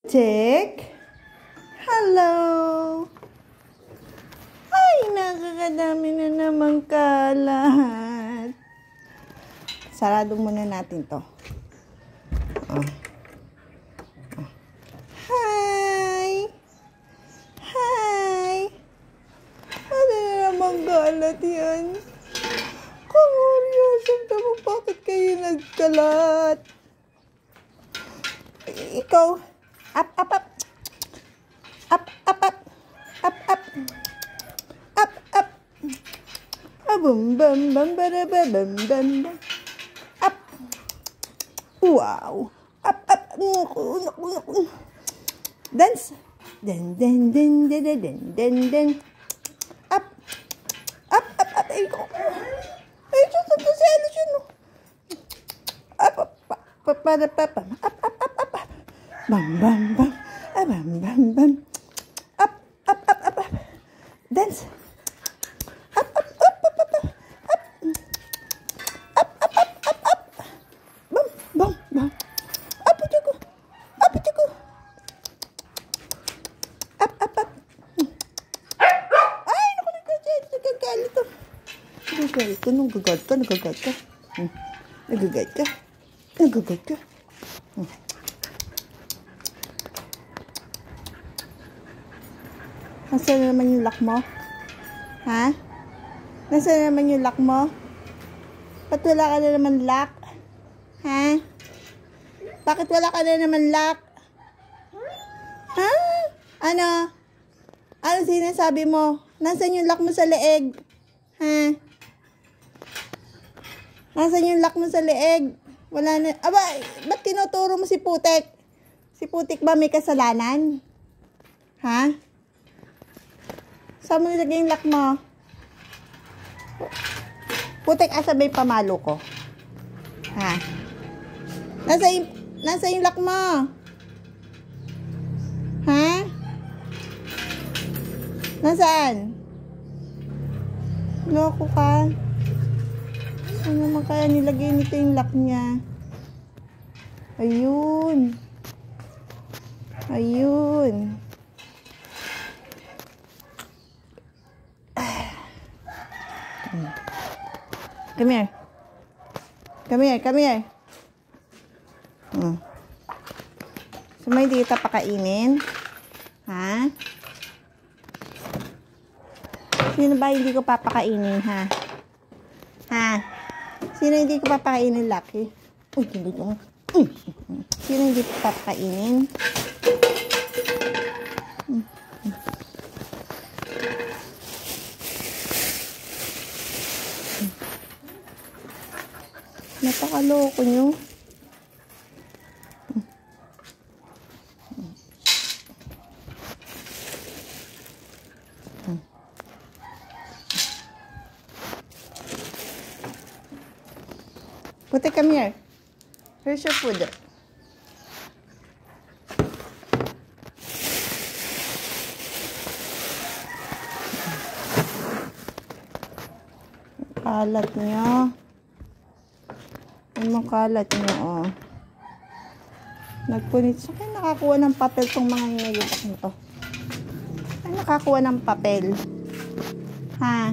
Check. Hello. Ay, nakakadami na naman kalat. Sarado muna natin to. Hi. Hi. Ano na naman kalat yan? Kamuryosan mo, bakit kayo nagkalat? Ikaw. Up, up, up. Up, up, up. Up, up. Up, up. Bum, bum, bum, bum, bum, bum. Up. Wow. Up, up. Dance. Den, den, den, den, den, den, den. Up. Up, up, up. Ay, ito si Alice yun. Up, up, up. Up, up, up, up. Bam, bam, bam. Bam, bam, bam. Up, up, up, up, up. Dance. Up, up, up, up, up, up. Up, up, up, up, up. Bam, bam, bam. Up, chuko. Up, chuko. Up, up, up. Ay, naku, nagagalit to. Nagagalit ka, nagagalit ka. Nagagalit ka. Nagagalit ka. Nasaan na naman yung lock mo? Ha? Nasaan na naman yung lock mo? Ba't wala ka na naman lock? Ha? Bakit wala ka na naman lock? Ha? Ano? Ano sinasabi mo? Nasaan yung lock mo sa leeg? Ha? Nasaan yung lock mo sa leeg? Wala na. Aba, ba't tinuturo mo si Putik? Si Putik ba may kasalanan? Ha? Saan mo nilagay yung lock mo? Putik, asa ba yung pamalo ko? Ha? Nasa yung lock mo? Ha? Nasaan? Loko ka? Saan naman kaya nilagay nito yung lock niya? Ayun. Ayun. Come here. Come here, come here. So, may hindi kita pakainin? Ha? Sino ba hindi ko papakainin, ha? Ha? Sino hindi ko papakainin, Lucky? Uy, hindi ko. Sino hindi ko papakainin? Napakaloko nyo. Putik, come here. Here's your food. Kalat nyo. Ang kalat nyo, oh. Nagpunit. So, kaya nakakuha ng papel tong mga hinayutak nito. Ay, nakakuha ng papel. Ha?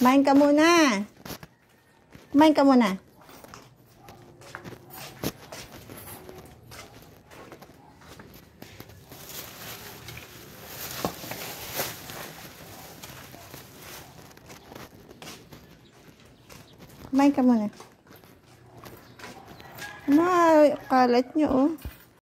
Kumain ka muna. Kumain ka muna. Kumain ka muna. Kalat niyo, oh.